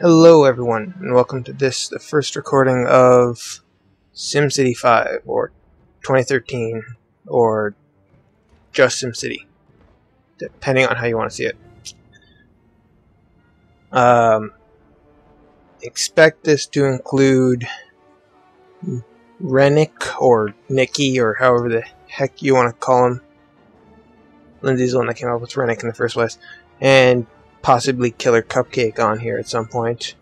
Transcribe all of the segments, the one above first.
Hello everyone, and welcome to the first recording of SimCity 5, or 2013, or just SimCity, depending on how you want to see it. Expect this to include Rennick, or Nicky, or however the heck you want to call him. Lindsay's the one that came up with Rennick in the first place, and possibly Killer Cupcake on here at some point.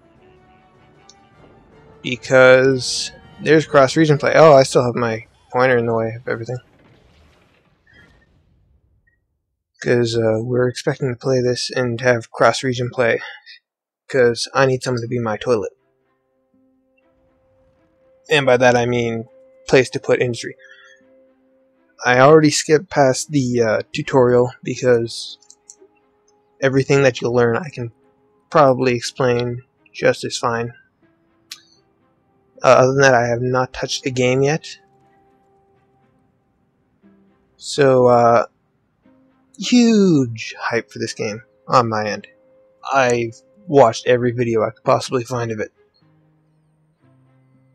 Because there's cross-region play. Oh, I still have my pointer in the way of everything. Because we're expecting to play this and have cross-region play. Because I need someone to be my toilet. And by that I mean place to put industry. I already skipped past the tutorial because everything that you'll learn I can probably explain just as fine. Other than that, I have not touched the game yet. So, huge hype for this game on my end. I've watched every video I could possibly find of it.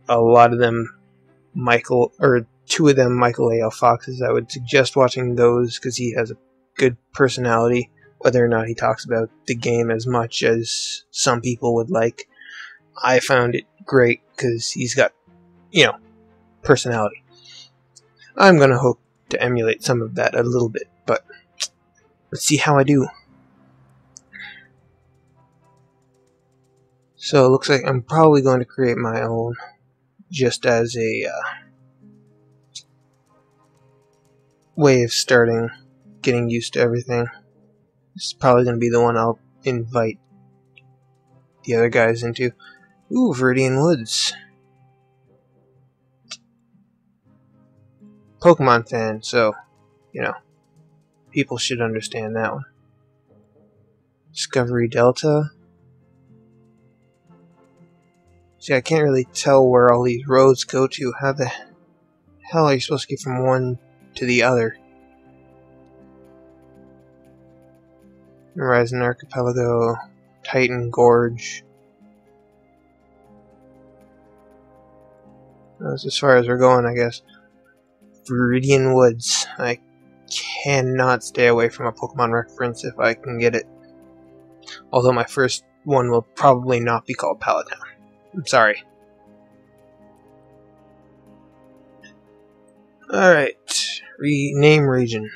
A lot of them, two of them, Michael A.L. Foxes. I would suggest watching those because he has a good personality, whether or not he talks about the game as much as some people would like. I found it great because he's got, personality. I'm going to hope to emulate some of that a little bit, but let's see how I do. So it looks like I'm probably going to create my own, just as a way of starting, getting used to everything. This is probably going to be the one I'll invite the other guys into. Ooh, Viridian Woods. Pokemon fan, so, people should understand that one. Discovery Delta. See, I can't really tell where all these roads go to. How the hell are you supposed to get from one to the other? Horizon Archipelago, Titan Gorge. That's as far as we're going, I guess. Viridian Woods. I cannot stay away from a Pokemon reference if I can get it. Although my first one will probably not be called Paladin. I'm sorry. Alright. Rename region.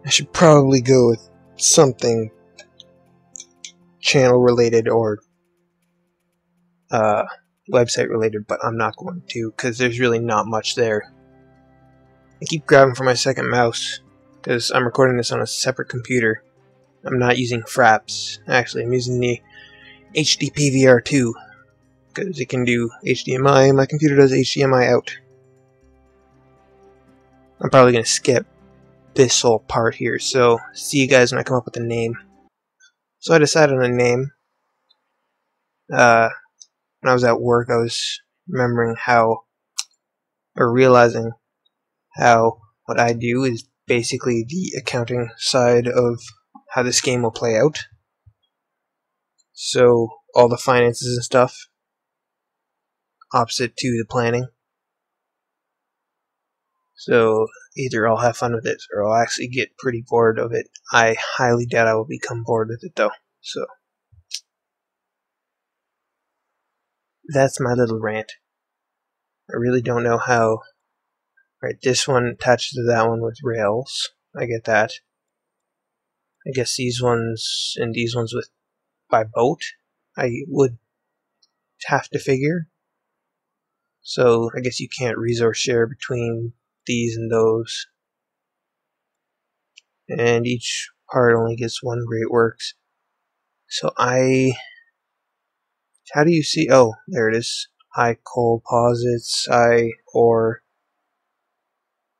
I should probably go with something channel related or website related, but I'm not going to because there's really not much there. I keep grabbing for my second mouse because I'm recording this on a separate computer. I'm not using Fraps. Actually, I'm using the HD PVR2 because it can do HDMI. My computer does HDMI out. I'm probably going to skip this whole part here, so see you guys when I come up with a name. So I decided on a name. When I was at work, I was realizing how what I do is basically the accounting side of how this game will play out. So, all the finances and stuff, opposite to the planning. So, either I'll have fun with it, or I'll actually get pretty bored of it. I highly doubt I will become bored with it, though. So, that's my little rant. I really don't know how. Right, this one attaches to that one with rails. I get that. I guess these ones and these ones by boat. I would have to figure. So I guess you can't resource share between these and those. And each part only gets one Great Works. So how do you see? Oh, there it is. High coal posits, ore.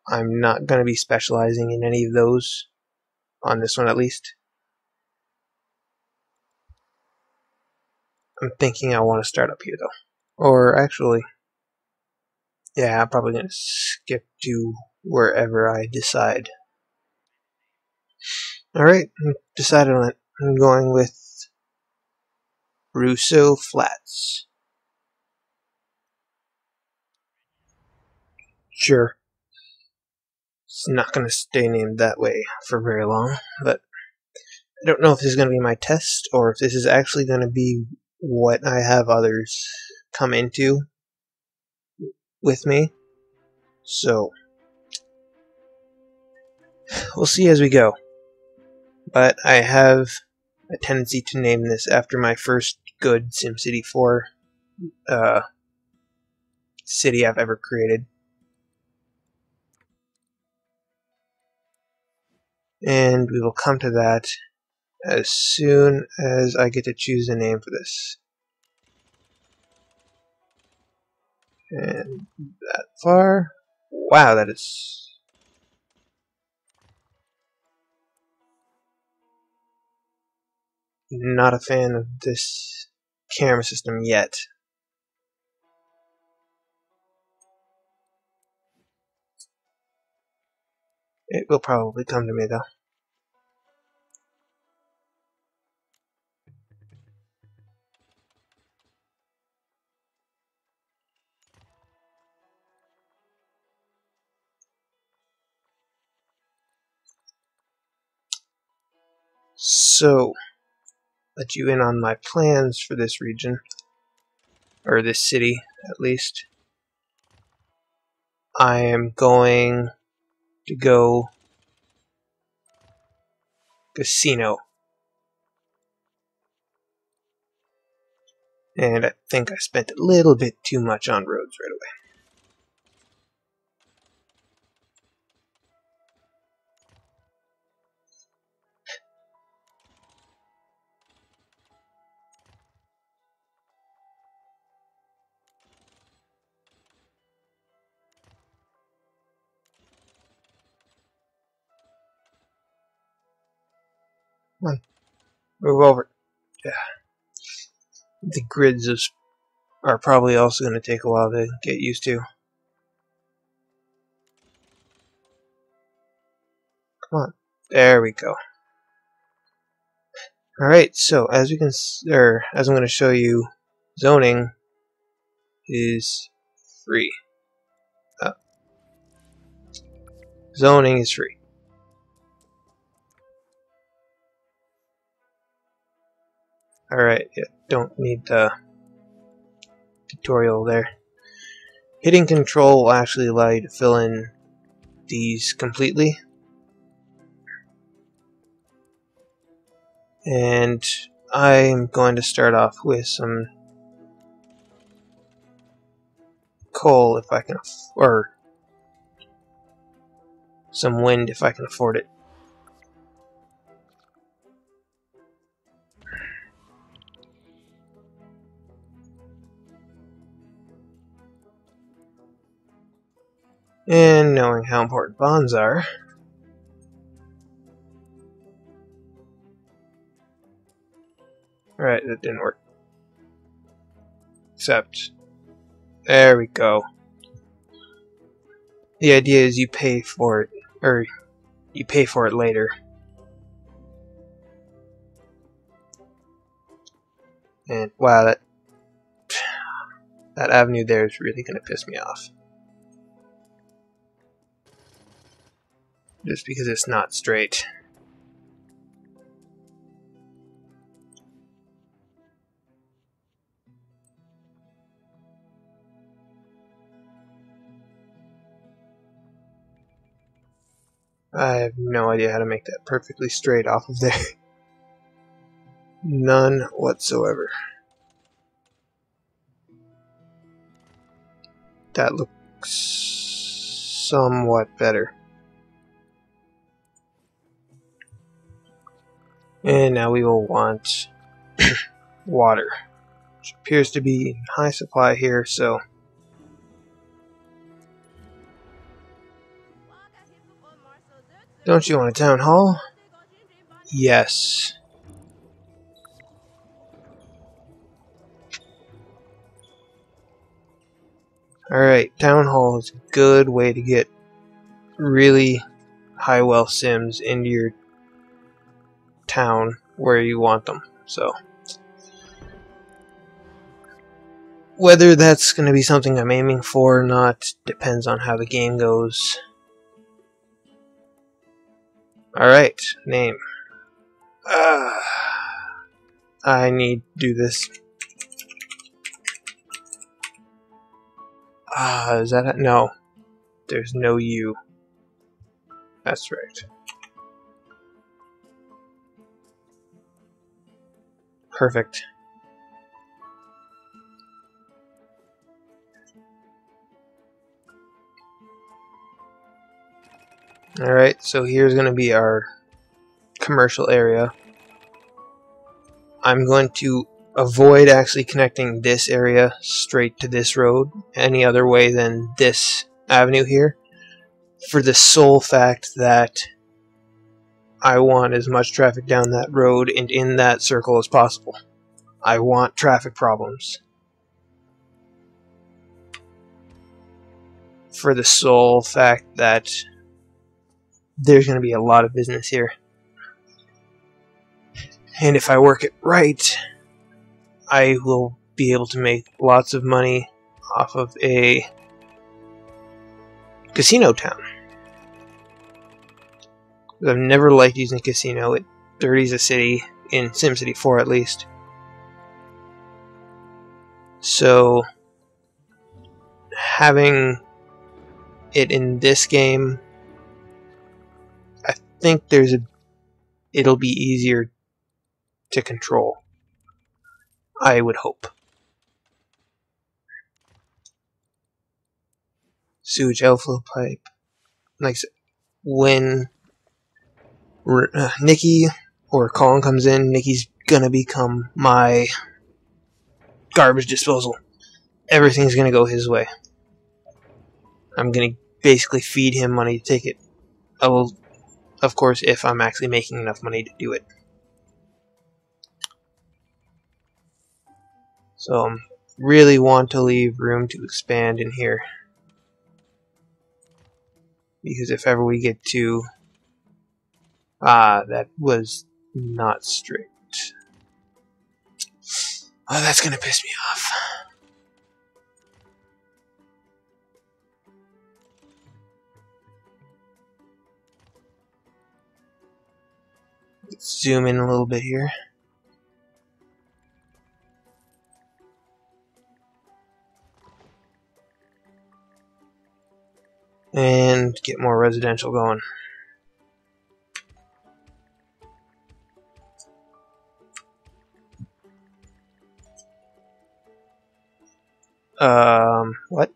I'm not going to be specializing in any of those, on this one at least. I'm thinking I want to start up here though. Or actually, yeah, I'm probably going to skip to wherever I decide. Alright, decided on it. I'm going with Russo Flats. Sure. It's not going to stay named that way for very long, but I don't know if this is going to be my test or if this is actually going to be what I have others come into with me. So, we'll see as we go. But I have a tendency to name this after my first good SimCity 4 city I've ever created. And we will come to that as soon as I get to choose a name for this. And that far. Wow, that is... not a fan of this camera system yet. It will probably come to me though. So, let you in on my plans for this region, or this city at least. I am going to go casino. And I think I spent a little bit too much on roads right away. Come on, move over. Yeah. The grids are probably also going to take a while to get used to. Come on. There we go. Alright, so as we can, as I'm going to show you, zoning is free. Zoning is free. Alright, yeah, don't need the tutorial there. Hitting control will actually allow you to fill in these completely. And I'm going to start off with some coal if I can, or some wind if I can afford it. And knowing how important bonds are, alright, that didn't work. Except, there we go. The idea is you pay for it, or you pay for it later. And wow, that avenue there is really going to piss me off. Just because it's not straight. I have no idea how to make that perfectly straight off of there. None whatsoever. That looks somewhat better. And now we will want water, which appears to be in high supply here, so don't you want a town hall? Yes. Alright, town hall is a good way to get really high wealth sims into your town where you want them. So Whether that's going to be something I'm aiming for or not depends on how the game goes. Alright, name. I need to do this. Is that it? No. There's no U. That's right. Perfect. Alright, so here's going to be our commercial area. I'm going to avoid actually connecting this area straight to this road any other way than this avenue here, for the sole fact that I want as much traffic down that road and in that circle as possible. I want traffic problems. For the sole fact that there's going to be a lot of business here. And if I work it right, I will be able to make lots of money off of a casino town. I've never liked using casino. It dirties a city, in SimCity 4 at least. So, having it in this game, I think it'll be easier to control. I would hope. Sewage outflow pipe. Like I said, when Nikki or Colin comes in, Nikki's gonna become my garbage disposal. Everything's gonna go his way. I'm gonna basically feed him money to take it. I will, of course, if I'm actually making enough money to do it. So I really want to leave room to expand in here. Because if ever we get to... that was not strict. Oh, that's gonna piss me off. Let's zoom in a little bit here. And get more residential going. What?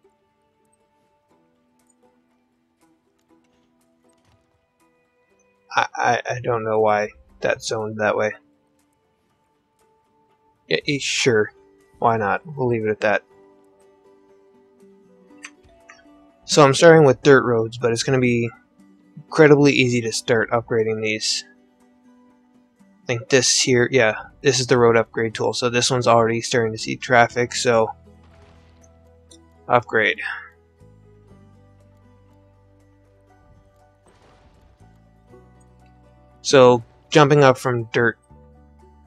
I don't know why that's zoned that way. Yeah, sure. Why not? We'll leave it at that. So I'm starting with dirt roads, but it's going to be incredibly easy to start upgrading these. I think this here, yeah, this is the road upgrade tool. So this one's already starting to see traffic, so upgrade. So jumping up from dirt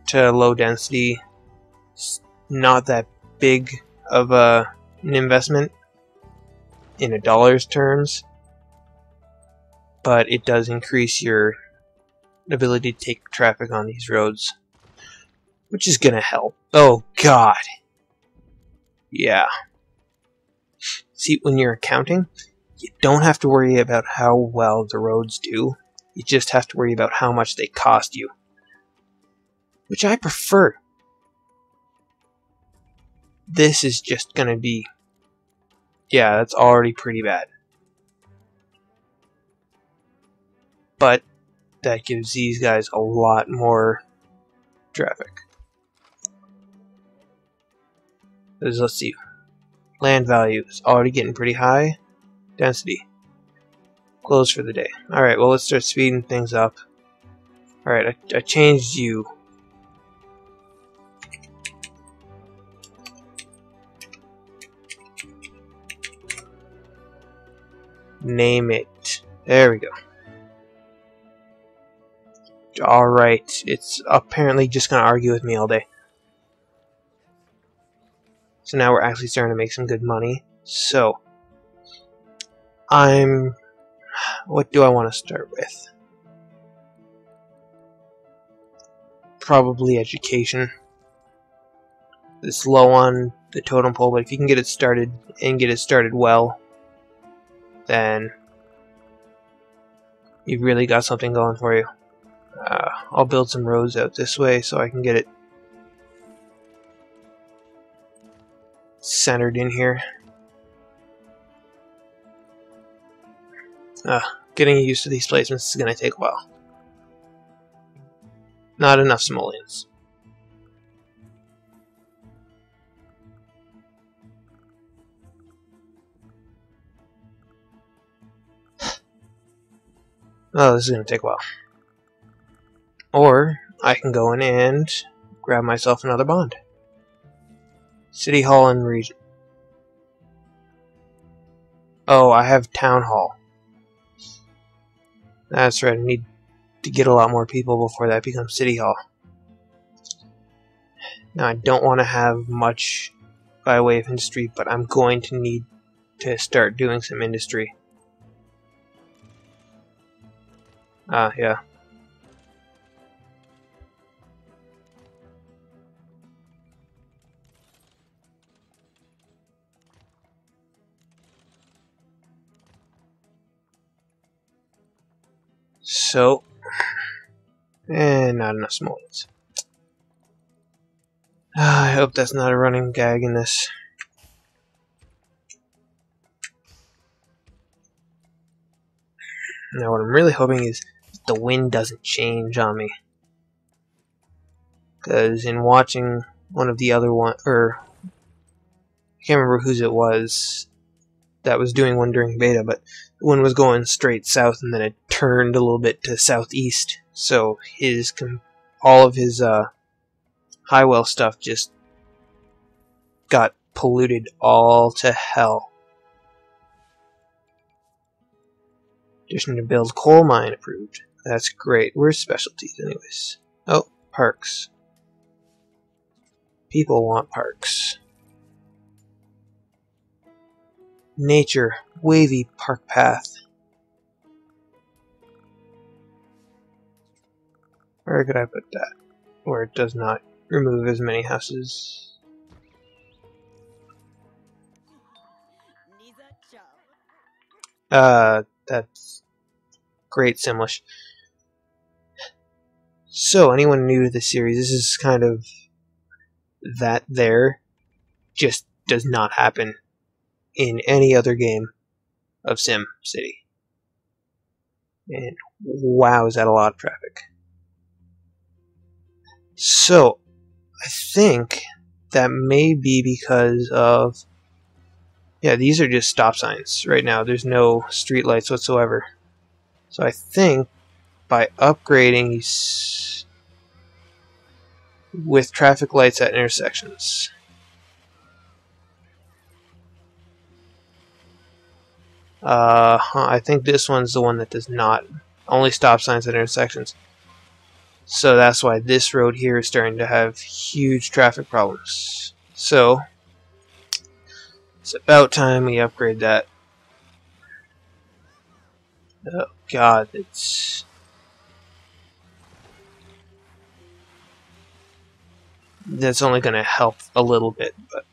to low density is not that big of an investment in a dollar's terms, but it does increase your ability to take traffic on these roads, which is gonna help. Oh god. Yeah. See, when you're accounting, you don't have to worry about how well the roads do. You just have to worry about how much they cost you. Which I prefer. This is just gonna be... yeah, that's already pretty bad. But that gives these guys a lot more traffic. Let's see. Land value is already getting pretty high. Density. Closed for the day. Alright, well, let's start speeding things up. Alright, I changed you. Name it. There we go. Alright, it's apparently just gonna argue with me all day. So now we're actually starting to make some good money. So, what do I want to start with? Probably education. It's low on the totem pole, but if you can get it started and get it started well, then you've really got something going for you. I'll build some roads out this way so I can get it centered in here. Getting used to these placements is going to take a while. Not enough simoleons. Oh, this is going to take a while. Or, I can go in and grab myself another bond. City Hall and Region. Oh, I have Town Hall. That's right, I need to get a lot more people before that becomes City Hall. Now, I don't want to have much by way of industry, but I'm going to need to start doing some industry. Yeah. So, and not enough simoleons. I hope that's not a running gag in this. Now what I'm really hoping is the wind doesn't change on me. Because in watching one of the other I can't remember whose it was that was doing one during beta, but the wind was going straight south and then it turned a little bit to southeast. So all of his Highwell stuff just got polluted all to hell. Addition to build coal mine approved. That's great. Where's specialties anyways? Oh, parks. People want parks. Nature, wavy park path. Where could I put that? Where it does not remove as many houses. That's great, Simlish. So, anyone new to the series, this is kind of that there just does not happen in any other game of SimCity. And wow, is that a lot of traffic. So, I think that may be because of... Yeah, these are just stop signs right now. There's no street lights whatsoever. So I think by upgrading with traffic lights at intersections. I think this one's the one that does not. Only stop signs at intersections. So that's why this road here is starting to have huge traffic problems. So it's about time we upgrade that. Oh god, that's only going to help a little bit, but...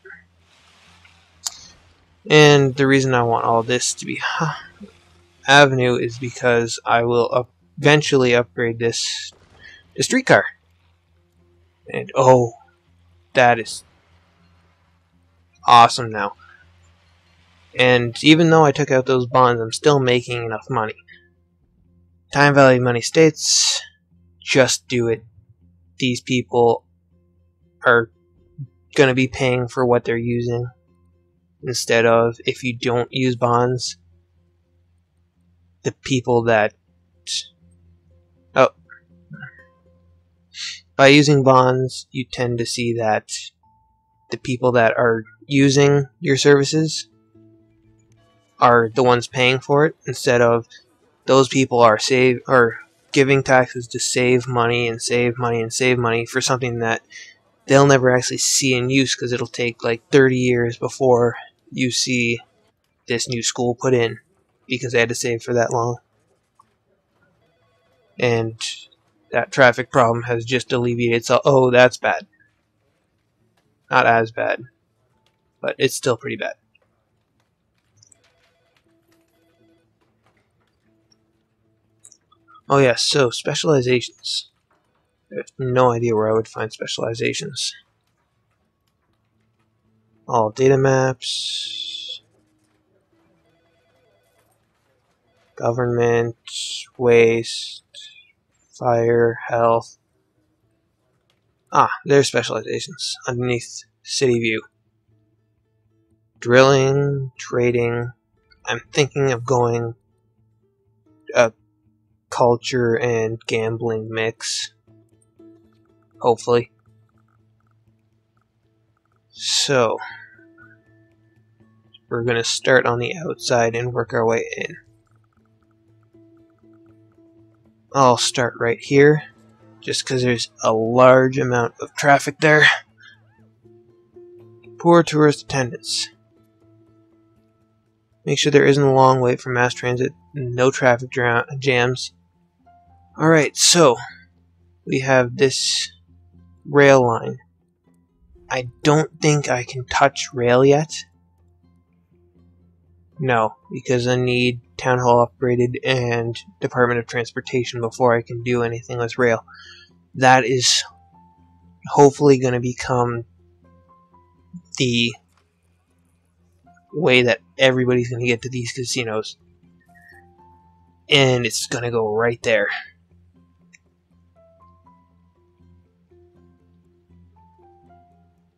And the reason I want all this to be avenue is because I will eventually upgrade this to streetcar. And oh, that is awesome now. And even though I took out those bonds, I'm still making enough money. Time value money states, just do it. These people are going to be paying for what they're using. Instead of, if you don't use bonds, the people that... Oh. By using bonds, you tend to see that the people that are using your services are the ones paying for it, instead of those people are giving taxes to save money and save money and save money for something that they'll never actually see in use because it'll take like 30 years before you see this new school put in because they had to save for that long. And that traffic problem has just alleviated. So, oh, that's bad. Not as bad, but it's still pretty bad. Oh yeah, so specializations. I have no idea where I would find specializations. All data maps, government, waste, fire, health. Ah, there's specializations underneath city view. Drilling, trading. I'm thinking of going a culture and gambling mix. Hopefully. So, we're going to start on the outside and work our way in. I'll start right here, just because there's a large amount of traffic there. Poor tourist attendance. Make sure there isn't a long wait for mass transit, no traffic jams. Alright, so we have this rail line. I don't think I can touch rail yet. No, because I need Town Hall upgraded and Department of Transportation before I can do anything with rail. That is hopefully going to become the way that everybody's going to get to these casinos. And it's going to go right there.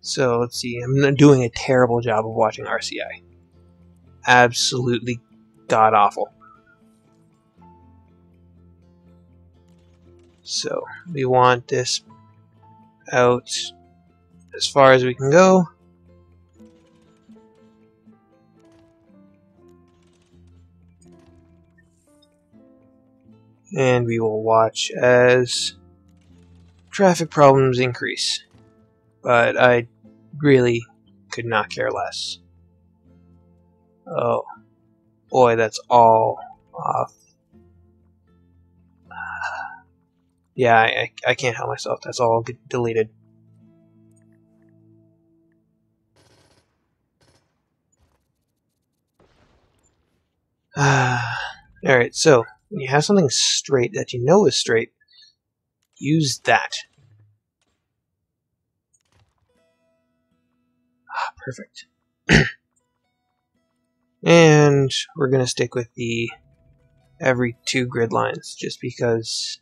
So let's see, I'm doing a terrible job of watching RCI. Absolutely god awful. So we want this out as far as we can go. And we will watch as traffic problems increase. But I really could not care less. Oh boy, that's all off. Yeah, I can't help myself. That's all deleted. Alright, so when you have something straight that you know is straight, use that. Perfect. And we're going to stick with the every 2 grid lines just because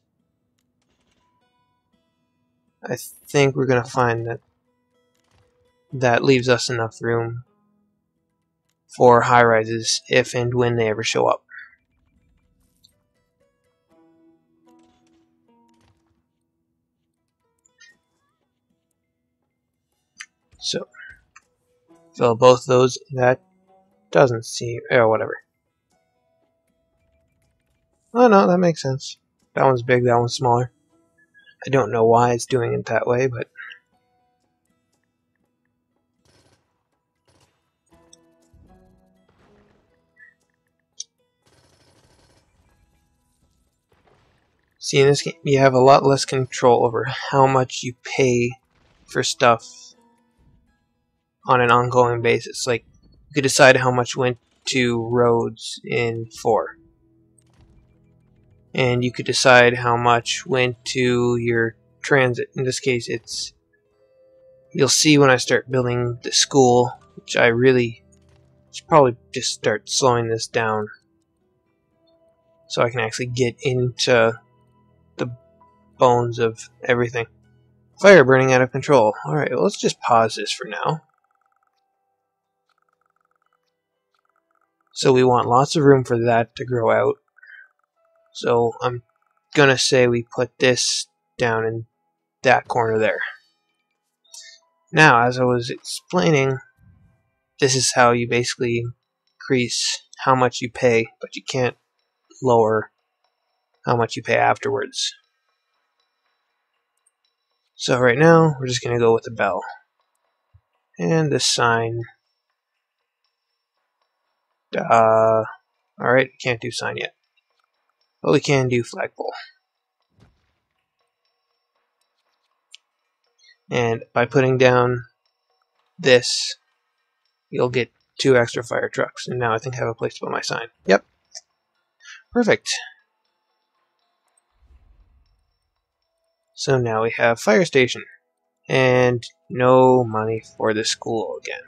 I think we're going to find that that leaves us enough room for high-rises if and when they ever show up. So, fill both those. That doesn't seem... oh, whatever. Oh, no, that makes sense. That one's big, that one's smaller. I don't know why it's doing it that way, but... see, in this game, you have a lot less control over how much you pay for stuff on an ongoing basis. Like, you could decide how much went to roads in 4. And you could decide how much went to your transit. In this case, it's... you'll see when I start building the school, which I really should probably just start slowing this down so I can actually get into the bones of everything. Fire burning out of control. Alright, well, let's just pause this for now. So we want lots of room for that to grow out. So I'm gonna say we put this down in that corner there. Now, as I was explaining, this is how you basically increase how much you pay, but you can't lower how much you pay afterwards. So right now, we're just going to go with the bell. And the sign. Alright, can't do sign yet. But we can do flagpole. And by putting down this, you'll get 2 extra fire trucks. And now I think I have a place to put my sign. Yep. Perfect. So now we have fire station. And no money for the school again.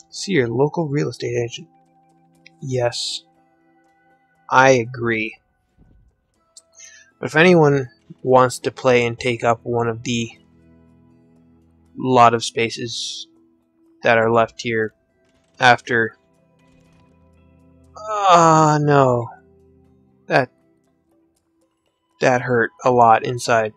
See your local real estate agent. Yes. I agree. But if anyone wants to play and take up one of the lot of spaces that are left here after... no. That hurt a lot inside.